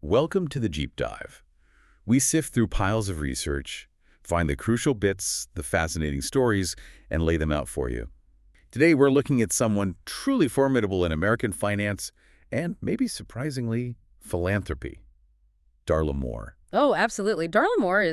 Welcome to the Deep Dive. We sift through piles of research, find the crucial bits, the fascinating stories, and lay them out for you. Today, we're looking at someone truly formidable in American finance and, maybe surprisingly, philanthropy. Darla Moore. Oh, absolutely. Darla Moore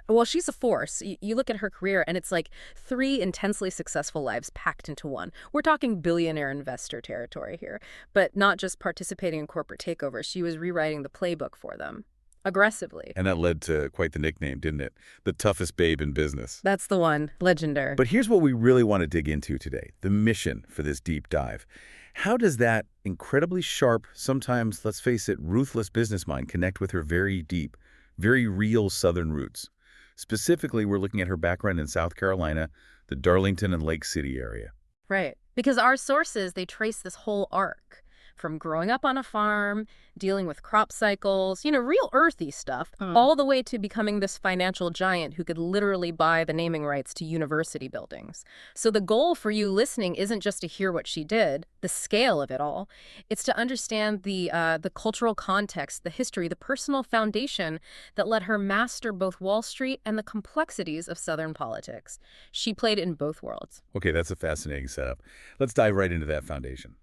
well, she's a force. You look at her career, and it's like three intensely successful lives packed into one. We're talking billionaire investor territory here, but not just participating in corporate takeovers. She was rewriting the playbook for them, aggressively. And that led to quite the nickname, didn't it? The toughest babe in business. That's the one. Legendary. But here's what we really want to dig into today, the mission for this deep dive. How does that incredibly sharp, sometimes, let's face it, ruthless business mind connect with her very deep, very real Southern roots? Specifically, we're looking at her background in South Carolina, the Darlington and Lake City area. Right. Because our sources, they trace this whole arc from growing up on a farm, dealing with crop cycles, real earthy stuff, all the way to becoming this financial giant who could literally buy the naming rights to university buildings. So the goal for you listening isn't just to hear what she did, the scale of it all. It's to understand the cultural context, the history, the personal foundation that let her master both Wall Street and the complexities of Southern politics. She played in both worlds. Okay, that's a fascinating setup. Let's dive right into that foundation.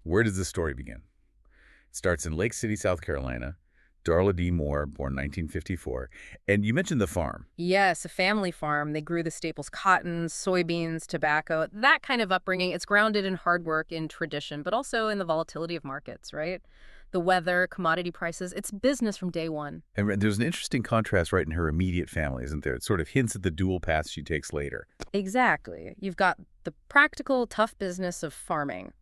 Where does this story begin? It starts in Lake City, South Carolina. Darla D. Moore, born 1954. And you mentioned the farm. Yes, a family farm. They grew the staples cotton, soybeans, tobacco, that kind of upbringing. It's grounded in hard work, in tradition, but also in the volatility of markets, right? The weather, commodity prices, it's business from day one. And there's an interesting contrast right in her immediate family, isn't there? It sort of hints at the dual paths she takes later. Exactly. You've got the practical, tough business of farming.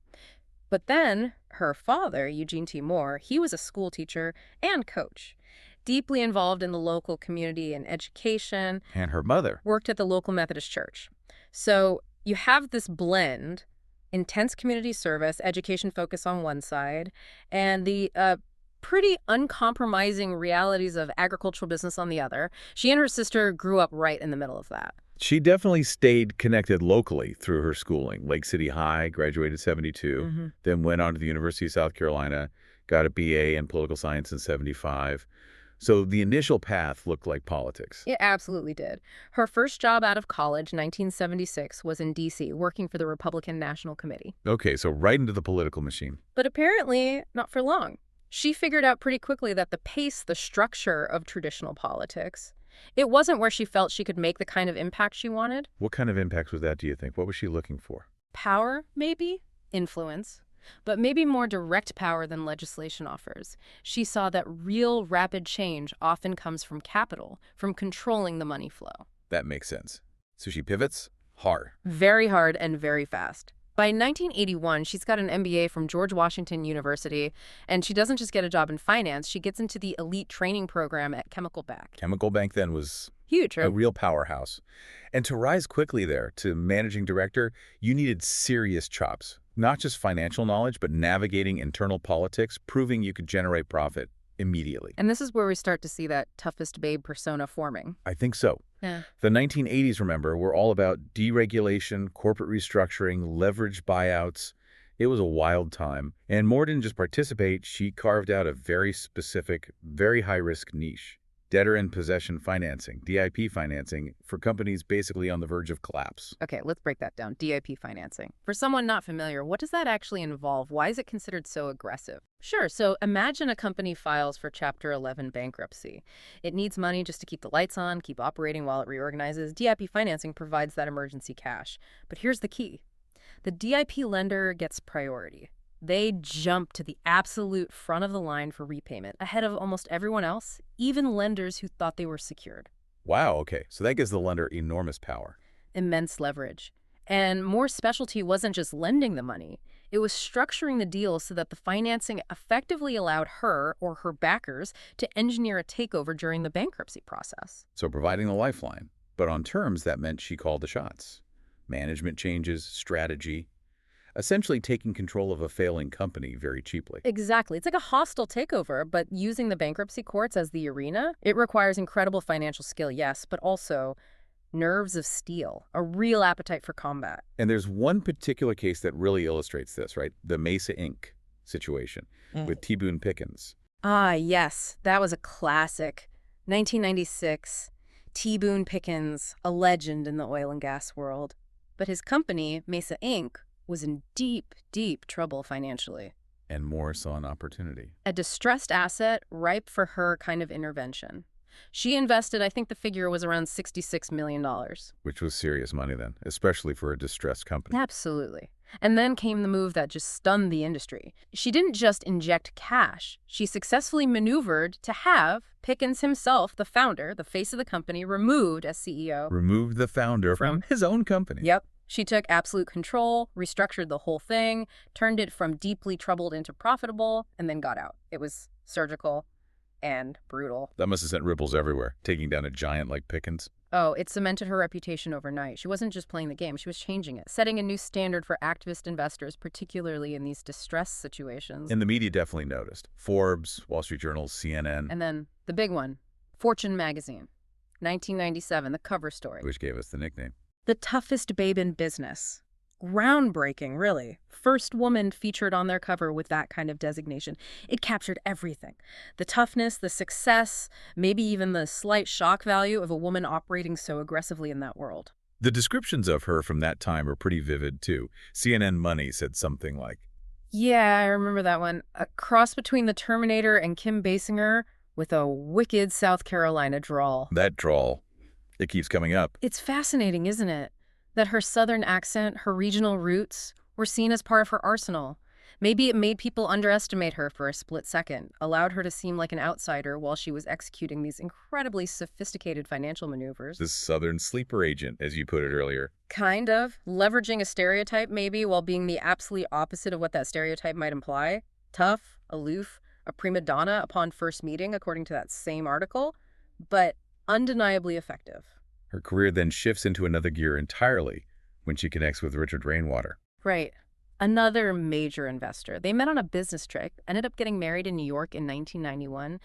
But then her father, Eugene T. Moore, he was a school teacher and coach, deeply involved in the local community and education. And her mother worked at the local Methodist church. So you have this blend, intense community service, education focus on one side, and the pretty uncompromising realities of agricultural business on the other. She and her sister grew up right in the middle of that. She definitely stayed connected locally through her schooling. Lake City High, graduated 72, then went on to the University of South Carolina, got a BA in political science in 75. So the initial path looked like politics. It absolutely did. Her first job out of college, 1976, was in D.C., working for the Republican National Committee. Okay, so right into the political machine. But apparently not for long. She figured out pretty quickly that the pace, the structure of traditional politics, it wasn't where she felt she could make the kind of impact she wanted. What kind of impact was that, do you think? What was she looking for? Power, maybe. Influence. But maybe more direct power than legislation offers. She saw that real, rapid change often comes from capital, from controlling the money flow. That makes sense. So she pivots hard. Very hard and very fast. By 1981, she's got an MBA from George Washington University, and she doesn't just get a job in finance, she gets into the elite training program at Chemical Bank. Chemical Bank then was huge, right? A real powerhouse. And to rise quickly there to managing director, you needed serious chops. Not just financial knowledge, but navigating internal politics, proving you could generate profit immediately. And this is where we start to see that toughest babe persona forming. I think so. Yeah. The 1980s, remember, were all about deregulation, corporate restructuring, leveraged buyouts. It was a wild time. And Moore didn't just participate, she carved out a very specific, very high-risk niche. Debtor-in-possession financing, DIP financing, for companies basically on the verge of collapse. Okay, let's break that down. DIP financing. For someone not familiar, what does that actually involve? Why is it considered so aggressive? Sure, so imagine a company files for Chapter 11 bankruptcy. It needs money just to keep the lights on, keep operating while it reorganizes. DIP financing provides that emergency cash. But here's the key. The DIP lender gets priority. They jump to the absolute front of the line for repayment, ahead of almost everyone else, even lenders who thought they were secured. Wow, okay. So that gives the lender enormous power. Immense leverage. And Moore's specialty wasn't just lending the money. It was structuring the deal so that the financing effectively allowed her or her backers to engineer a takeover during the bankruptcy process. So providing the lifeline. But on terms, that meant she called the shots. Management changes, strategy. Essentially taking control of a failing company very cheaply. Exactly. It's like a hostile takeover, but using the bankruptcy courts as the arena, it requires incredible financial skill, yes, but also nerves of steel, a real appetite for combat. And there's one particular case that really illustrates this, right? The Mesa Inc. situation with T. Boone Pickens. Ah, yes, that was a classic. 1996. T. Boone Pickens, a legend in the oil and gas world. But his company, Mesa Inc., was in deep, deep trouble financially. And Moore saw an opportunity. A distressed asset ripe for her kind of intervention. She invested, I think the figure was around $66 million. Which was serious money then, especially for a distressed company. Absolutely. And then came the move that just stunned the industry. She didn't just inject cash. She successfully maneuvered to have Pickens himself, the founder, the face of the company, removed as CEO. Removed the founder from his own company. Yep. She took absolute control, restructured the whole thing, turned it from deeply troubled into profitable, and then got out. It was surgical and brutal. That must have sent ripples everywhere, taking down a giant like Pickens. Oh, it cemented her reputation overnight. She wasn't just playing the game, she was changing it, setting a new standard for activist investors, particularly in these distress situations. And the media definitely noticed. Forbes, Wall Street Journal, CNN. And then the big one, Fortune magazine, 1997, the cover story. Which gave us the nickname. The toughest babe in business. Groundbreaking, really. First woman featured on their cover with that kind of designation. It captured everything. The toughness, the success, maybe even the slight shock value of a woman operating so aggressively in that world. The descriptions of her from that time are pretty vivid, too. CNN Money said something like, Yeah, I remember that one. A cross between the Terminator and Kim Basinger with a wicked South Carolina drawl. That drawl. It keeps coming up. It's fascinating, isn't it? That her southern accent, her regional roots, were seen as part of her arsenal. Maybe it made people underestimate her for a split second, allowed her to seem like an outsider while she was executing these incredibly sophisticated financial maneuvers. This southern sleeper agent, as you put it earlier. Kind of. Leveraging a stereotype, maybe, while being the absolute opposite of what that stereotype might imply. Tough, aloof, a prima donna upon first meeting, according to that same article, but undeniably effective. Her career then shifts into another gear entirely when she connects with Richard Rainwater. Right. Another major investor. They met on a business trip, ended up getting married in New York in 1991.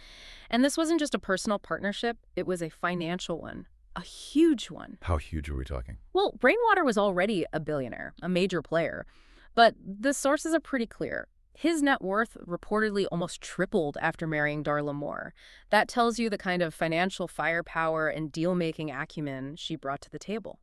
And this wasn't just a personal partnership, it was a financial one. A huge one. How huge are we talking? Well, Rainwater was already a billionaire, a major player. But the sources are pretty clear. His net worth reportedly almost tripled after marrying Darla Moore. That tells you the kind of financial firepower and deal-making acumen she brought to the table.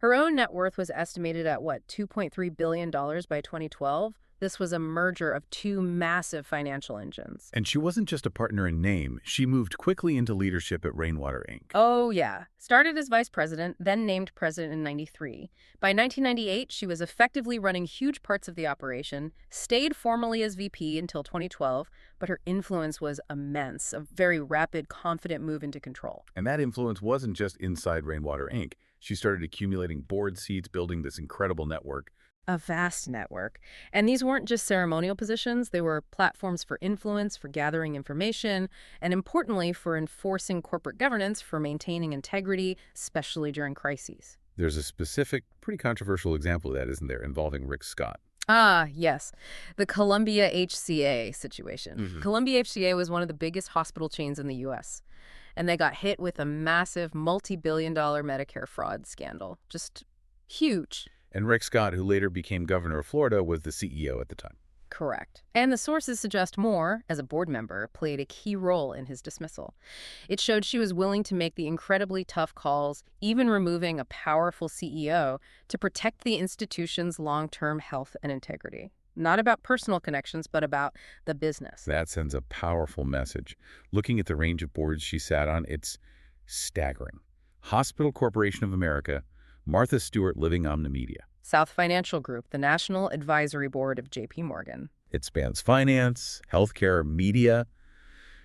Her own net worth was estimated at, $2.3 billion by 2012? This was a merger of two massive financial engines. And she wasn't just a partner in name. She moved quickly into leadership at Rainwater Inc. Oh, yeah. Started as vice president, then named president in '93. By 1998, she was effectively running huge parts of the operation, stayed formally as VP until 2012, but her influence was immense, a very rapid, confident move into control. And that influence wasn't just inside Rainwater Inc. She started accumulating board seats, building this incredible network. A vast network. And these weren't just ceremonial positions, they were platforms for influence, for gathering information, and importantly, for enforcing corporate governance, for maintaining integrity, especially during crises. There's a specific, pretty controversial example of that, isn't there, involving Rick Scott. Ah, yes. The Columbia HCA situation. Columbia HCA was one of the biggest hospital chains in the U.S., and they got hit with a massive multi-billion-dollar Medicare fraud scandal. Just huge. And Rick Scott, who later became governor of Florida, was the CEO at the time. Correct. And the sources suggest Moore, as a board member, played a key role in his dismissal. It showed she was willing to make the incredibly tough calls, even removing a powerful CEO, to protect the institution's long-term health and integrity. Not about personal connections, but about the business. That sends a powerful message. Looking at the range of boards she sat on, it's staggering. Hospital Corporation of America, Martha Stewart Living Omnimedia. South Financial Group, the National Advisory Board of J.P. Morgan. It spans finance, healthcare, media.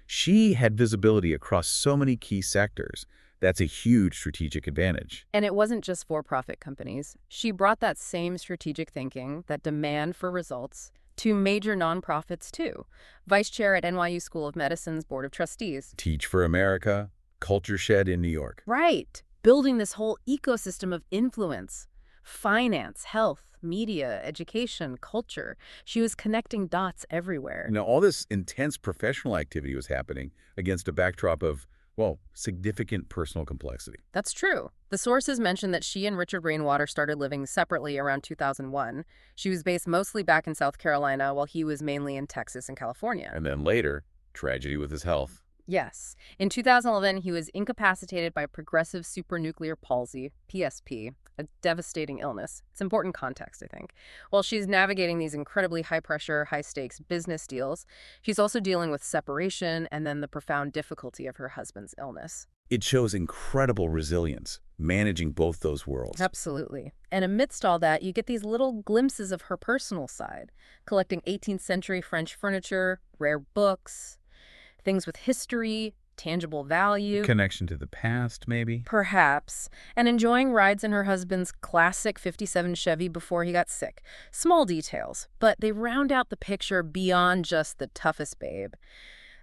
She had visibility across so many key sectors. That's a huge strategic advantage. And it wasn't just for-profit companies. She brought that same strategic thinking, that demand for results, to major nonprofits too. Vice chair at NYU School of Medicine's Board of Trustees. Teach for America, Culture Shed in New York. Right. Building this whole ecosystem of influence. Finance, health, media, education, culture. She was connecting dots everywhere. Now, all this intense professional activity was happening against a backdrop of, well, significant personal complexity. That's true. The sources mention that she and Richard Rainwater started living separately around 2001. She was based mostly back in South Carolina, while he was mainly in Texas and California. And then later, Tragedy with his health. Yes. In 2011, he was incapacitated by progressive supranuclear palsy, PSP, a devastating illness. It's important context, I think. While she's navigating these incredibly high-pressure, high-stakes business deals, she's also dealing with separation and then the profound difficulty of her husband's illness. It shows incredible resilience, managing both those worlds. Absolutely. And amidst all that, you get these little glimpses of her personal side, collecting 18th century French furniture, rare books, things with history, tangible value. Connection to the past, maybe? Perhaps. And enjoying rides in her husband's classic 57 Chevy before he got sick. Small details, but they round out the picture beyond just the toughest babe.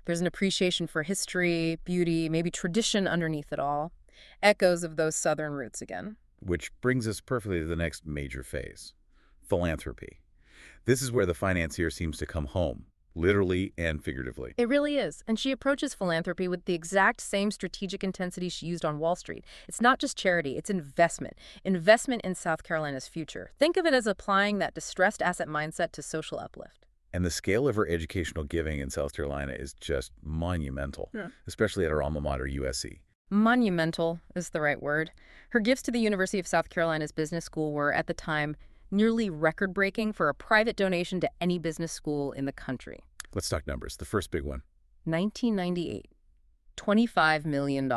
There's an appreciation for history, beauty, maybe tradition underneath it all. Echoes of those southern roots again. Which brings us perfectly to the next major phase, philanthropy. This is where the financier seems to come home, literally and figuratively. It really is. And she approaches philanthropy with the exact same strategic intensity she used on Wall Street. It's not just charity, it's investment. Investment in South Carolina's future. Think of it as applying that distressed asset mindset to social uplift. And the scale of her educational giving in South Carolina is just monumental, especially at her alma mater, USC. Monumental is the right word. Her gifts to the University of South Carolina's business school were, at the time, nearly record-breaking for a private donation to any business school in the country. Let's talk numbers. The first big one. 1998, $25 million,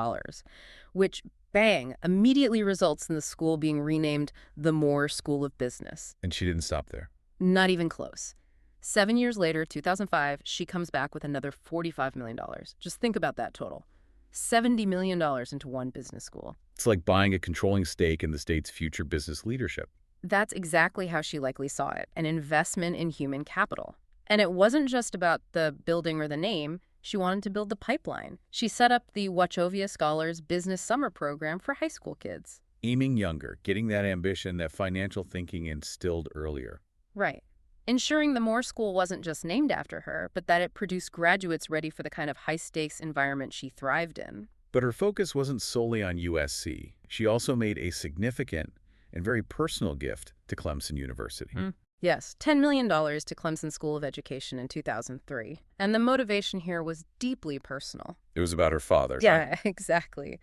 which, bang, immediately results in the school being renamed the Moore School of Business. And she didn't stop there. Not even close. 7 years later, 2005, she comes back with another $45 million. Just think about that total. $70 million into one business school. It's like buying a controlling stake in the state's future business leadership. That's exactly how she likely saw it, an investment in human capital. And it wasn't just about the building or the name. She wanted to build the pipeline. She set up the Wachovia Scholars Business Summer Program for high school kids. Aiming younger, getting that ambition, that financial thinking instilled earlier. Right. Ensuring the Moore School wasn't just named after her, but that it produced graduates ready for the kind of high-stakes environment she thrived in. But her focus wasn't solely on USC. She also made a significant and very personal gift to Clemson University. Yes, $10 million to Clemson School of Education in 2003. And the motivation here was deeply personal. It was about her father. Yeah, exactly.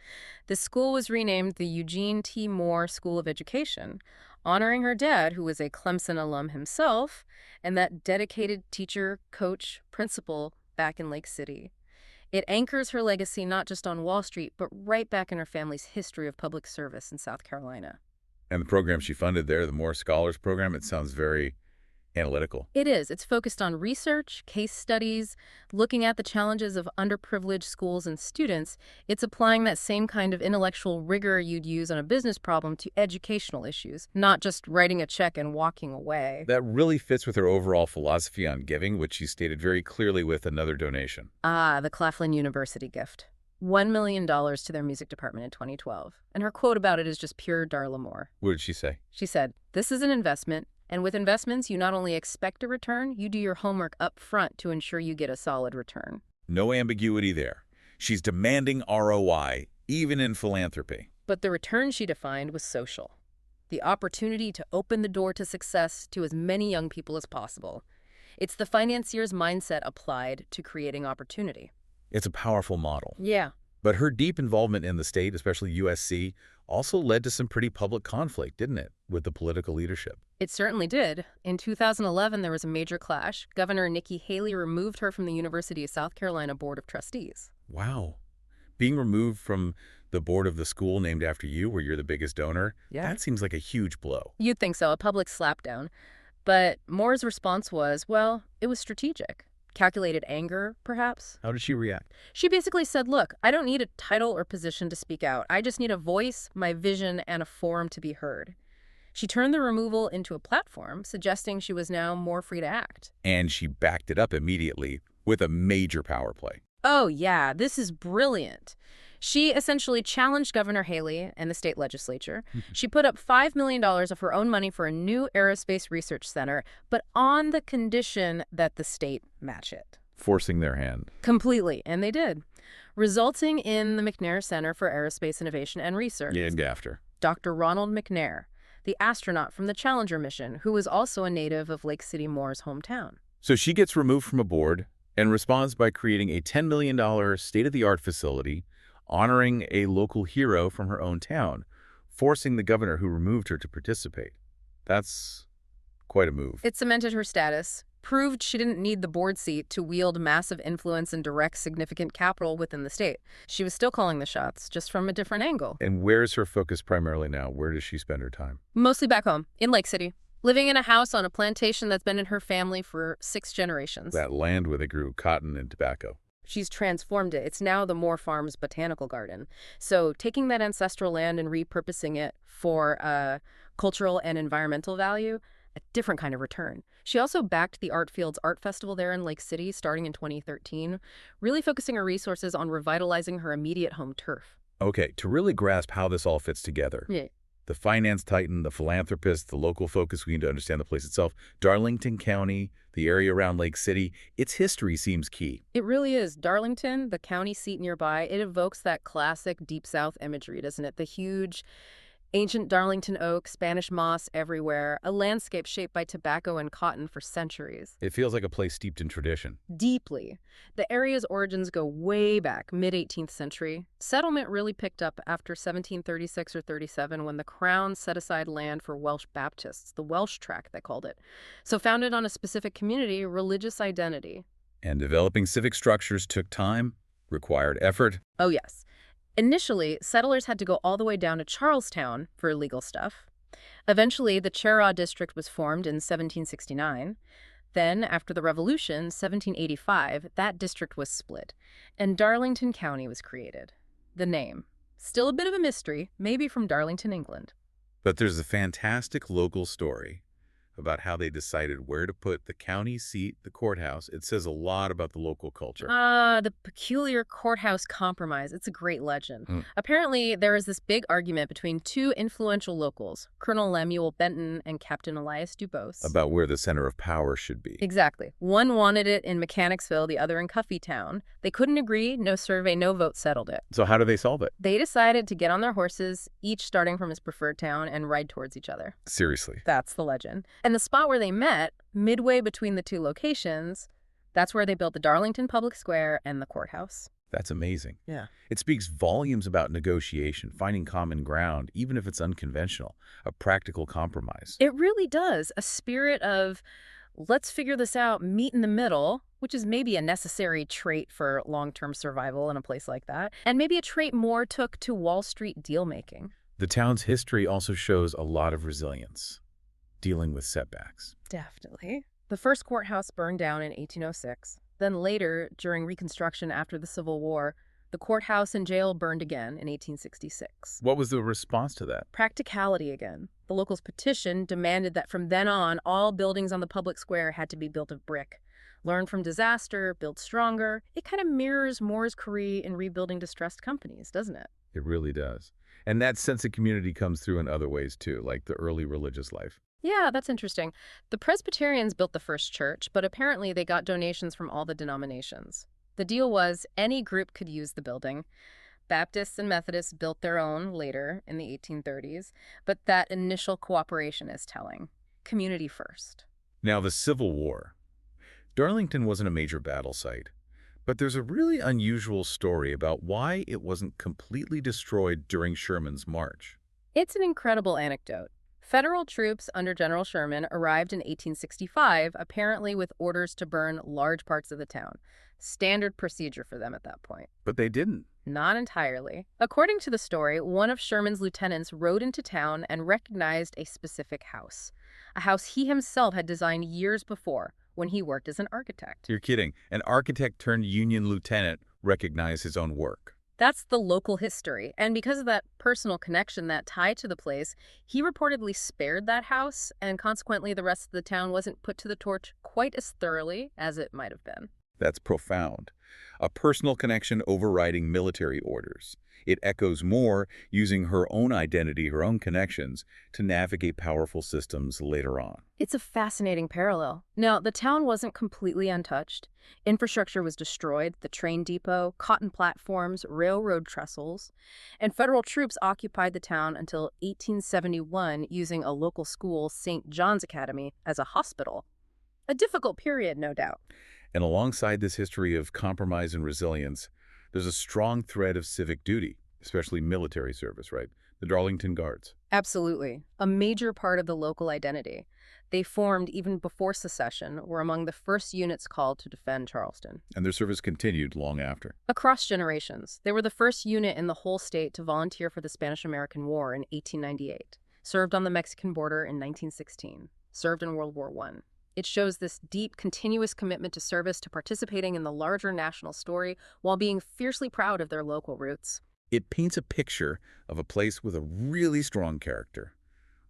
The school was renamed the Eugene T. Moore School of Education, honoring her dad, who was a Clemson alum himself, and that dedicated teacher, coach, principal back in Lake City. It anchors her legacy not just on Wall Street, but right back in her family's history of public service in South Carolina. And the program she funded there, the Moore Scholars Program, it sounds very analytical. It is. It's focused on research, case studies, looking at the challenges of underprivileged schools and students. It's applying that same kind of intellectual rigor you'd use on a business problem to educational issues, not just writing a check and walking away. That really fits with her overall philosophy on giving, which she stated very clearly with another donation. Ah, the Claflin University gift. $1 million to their music department in 2012. And her quote about it is just pure Darla Moore. What did she say? She said, "This is an investment, and with investments, you not only expect a return, you do your homework up front to ensure you get a solid return." No ambiguity there. She's demanding ROI, even in philanthropy. But the return she defined was social. The opportunity to open the door to success to as many young people as possible. It's the financier's mindset applied to creating opportunity. It's a powerful model. Yeah. But her deep involvement in the state, especially USC, also led to some pretty public conflict, didn't it, with the political leadership? It certainly did. In 2011, there was a major clash. Governor Nikki Haley removed her from the University of South Carolina Board of Trustees. Wow. Being removed from the board of the school named after you, where you're the biggest donor, that seems like a huge blow. You'd think so, a public slapdown. But Moore's response was, well, it was strategic. Calculated anger, perhaps? How did she react? She basically said, look, I don't need a title or position to speak out. I just need a voice, my vision, and a forum to be heard. She turned the removal into a platform, suggesting she was now more free to act. And she backed it up immediately with a major power play. Oh, yeah, this is brilliant. She essentially challenged Governor Haley and the state legislature. She put up $5 million of her own money for a new aerospace research center, but on the condition that the state match it. Forcing their hand. Completely, and they did, resulting in the McNair Center for Aerospace Innovation and Research. Named after Dr. Ronald McNair, the astronaut from the Challenger mission, who was also a native of Lake City Moore's hometown. So she gets removed from a board, and responds by creating a $10 million state-of-the-art facility honoring a local hero from her own town, forcing the governor who removed her to participate. That's quite a move. It cemented her status, proved she didn't need the board seat to wield massive influence and direct significant capital within the state. She was still calling the shots, just from a different angle. And where's her focus primarily now? Where does she spend her time? Mostly back home, in Lake City, living in a house on a plantation that's been in her family for 6 generations. That land where they grew cotton and tobacco. She's transformed it. It's now the Moore Farms Botanical Garden. So taking that ancestral land and repurposing it for cultural and environmental value, a different kind of return. She also backed the Art Fields Art Festival there in Lake City starting in 2013, really focusing her resources on revitalizing her immediate home turf. Okay, to really grasp how this all fits together, the finance titan, the philanthropist, the local focus, we need to understand the place itself, Darlington County, the area around Lake City, its history seems key. It really is. Darlington, the county seat nearby, it evokes that classic Deep South imagery, doesn't it? The huge ancient Darlington oak, Spanish moss everywhere, a landscape shaped by tobacco and cotton for centuries. It feels like a place steeped in tradition. Deeply. The area's origins go way back, mid-18th century. Settlement really picked up after 1736 or 37 when the Crown set aside land for Welsh Baptists, the Welsh Tract, they called it. So founded on a specific community, religious identity. And developing civic structures took time, required effort. Oh, yes. Initially, settlers had to go all the way down to Charlestown for legal stuff. Eventually, the Cheraw District was formed in 1769. Then, after the Revolution, 1785, that district was split, and Darlington County was created. The name, still a bit of a mystery, maybe from Darlington, England. But there's a fantastic local story about how they decided where to put the county seat, the courthouse. It says a lot about the local culture. The peculiar courthouse compromise. It's a great legend. Apparently, there is this big argument between 2 influential locals, Colonel Lemuel Benton and Captain Elias Dubose. About where the center of power should be. Exactly. One wanted it in Mechanicsville, the other in Cuffytown. They couldn't agree. No survey, no vote settled it. So how do they solve it? They decided to get on their horses, each starting from his preferred town, and ride towards each other. Seriously. That's the legend. And the spot where they met, midway between the 2 locations, that's where they built the Darlington Public Square and the courthouse. That's amazing. Yeah. It speaks volumes about negotiation, finding common ground, even if it's unconventional, a practical compromise. It really does. A spirit of, let's figure this out, meet in the middle, which is maybe a necessary trait for long-term survival in a place like that, and maybe a trait Moore took to Wall Street deal-making. The town's history also shows a lot of resilience, dealing with setbacks. Definitely. The first courthouse burned down in 1806. Then later, during Reconstruction after the Civil War, the courthouse and jail burned again in 1866. What was the response to that? Practicality again. The locals' petition demanded that from then on, all buildings on the public square had to be built of brick. Learn from disaster, build stronger. It kind of mirrors Moore's career in rebuilding distressed companies, doesn't it? It really does. And that sense of community comes through in other ways, too, like the early religious life. Yeah, that's interesting. The Presbyterians built the first church, but apparently they got donations from all the denominations. The deal was any group could use the building. Baptists and Methodists built their own later in the 1830s, but that initial cooperation is telling. Community first. Now, the Civil War. Darlington wasn't a major battle site, but there's a really unusual story about why it wasn't completely destroyed during Sherman's march. It's an incredible anecdote. Federal troops under General Sherman arrived in 1865, apparently with orders to burn large parts of the town. Standard procedure for them at that point. But they didn't. Not entirely. According to the story, one of Sherman's lieutenants rode into town and recognized a specific house. A house he himself had designed years before when he worked as an architect. You're kidding. An architect turned Union lieutenant recognized his own work. That's the local history, and because of that personal connection, that tie to the place, he reportedly spared that house, and consequently the rest of the town wasn't put to the torch quite as thoroughly as it might have been. That's profound. A personal connection overriding military orders. It echoes Moore using her own identity, her own connections, to navigate powerful systems later on. It's a fascinating parallel. Now, the town wasn't completely untouched. Infrastructure was destroyed, the train depot, cotton platforms, railroad trestles, and federal troops occupied the town until 1871 using a local school, St. John's Academy, as a hospital. A difficult period, no doubt. And alongside this history of compromise and resilience, there's a strong thread of civic duty, especially military service, right? The Darlington Guards. Absolutely. A major part of the local identity. They formed even before secession, were among the first units called to defend Charleston. And their service continued long after. Across generations, they were the first unit in the whole state to volunteer for the Spanish-American War in 1898, served on the Mexican border in 1916, served in World War I. It shows this deep, continuous commitment to service, to participating in the larger national story while being fiercely proud of their local roots. It paints a picture of a place with a really strong character.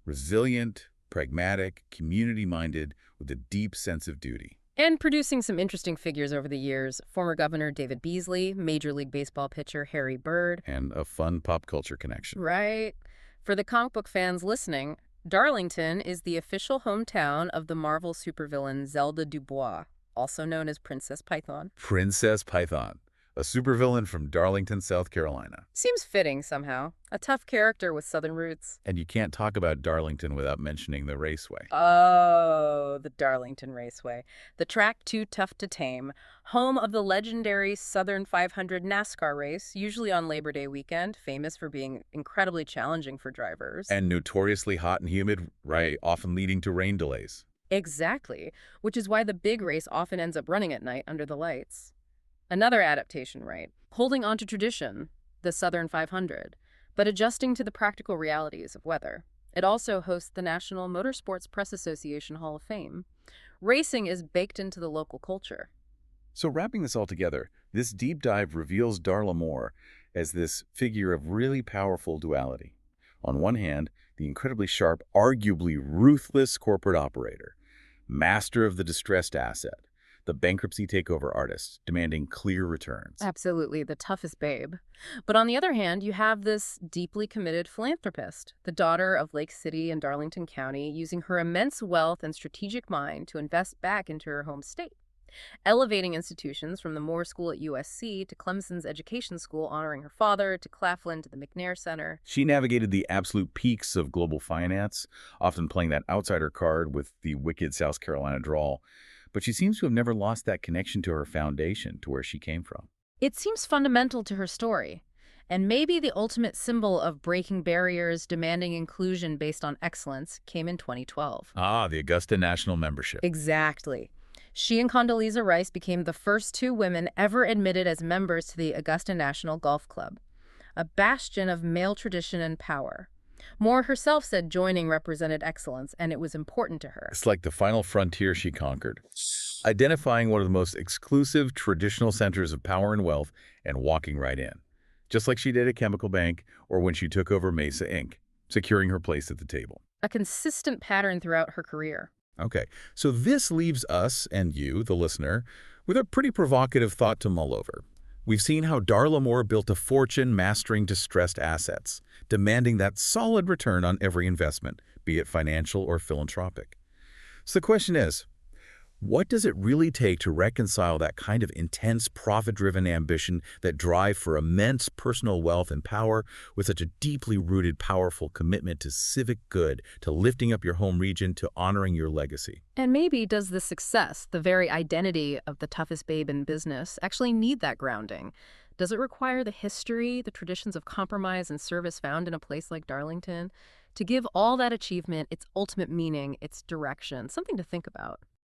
Resilient, pragmatic, community-minded, with a deep sense of duty. And producing some interesting figures over the years, former Governor David Beasley, Major League Baseball pitcher Harry Bird. And a fun pop culture connection. Right. For the comic book fans listening, Darlington is the official hometown of the Marvel supervillain Zelda Dubois, also known as Princess Python. Princess Python, a supervillain from Darlington, South Carolina. Seems fitting somehow. A tough character with Southern roots. And you can't talk about Darlington without mentioning the raceway. Oh, the Darlington Raceway. The track too tough to tame. Home of the legendary Southern 500 NASCAR race, usually on Labor Day weekend, famous for being incredibly challenging for drivers. And notoriously hot and humid, right, often leading to rain delays. Exactly, which is why the big race often ends up running at night under the lights. Another adaptation, right? Holding on to tradition, the Southern 500, but adjusting to the practical realities of weather. It also hosts the National Motorsports Press Association Hall of Fame. Racing is baked into the local culture. So wrapping this all together, this deep dive reveals Darla Moore as this figure of really powerful duality. On one hand, the incredibly sharp, arguably ruthless corporate operator, master of the distressed asset, the bankruptcy takeover artist, demanding clear returns. Absolutely, the toughest babe. But on the other hand, you have this deeply committed philanthropist, the daughter of Lake City and Darlington County, using her immense wealth and strategic mind to invest back into her home state, elevating institutions from the Moore School at USC to Clemson's Education School honoring her father, to Claflin to the McNair Center. She navigated the absolute peaks of global finance, often playing that outsider card with the wicked South Carolina drawl. But she seems to have never lost that connection to her foundation, to where she came from. It seems fundamental to her story, and maybe the ultimate symbol of breaking barriers, demanding inclusion based on excellence, came in 2012. Ah, the Augusta National Membership. Exactly. She and Condoleezza Rice became the first two women ever admitted as members to the Augusta National Golf Club, a bastion of male tradition and power. Moore herself said joining represented excellence, and it was important to her. It's like the final frontier she conquered, identifying one of the most exclusive traditional centers of power and wealth and walking right in, just like she did at Chemical Bank or when she took over Mesa Inc., securing her place at the table. A consistent pattern throughout her career. Okay, so this leaves us and you, the listener, with a pretty provocative thought to mull over. We've seen how Darla Moore built a fortune mastering distressed assets, demanding that solid return on every investment, be it financial or philanthropic. So the question is, what does it really take to reconcile that kind of intense, profit-driven ambition, that drive for immense personal wealth and power, with such a deeply rooted, powerful commitment to civic good, to lifting up your home region, to honoring your legacy? And maybe does the success, the very identity of the toughest babe in business, actually need that grounding? Does it require the history, the traditions of compromise and service found in a place like Darlington, to give all that achievement its ultimate meaning, its direction? Something to think about.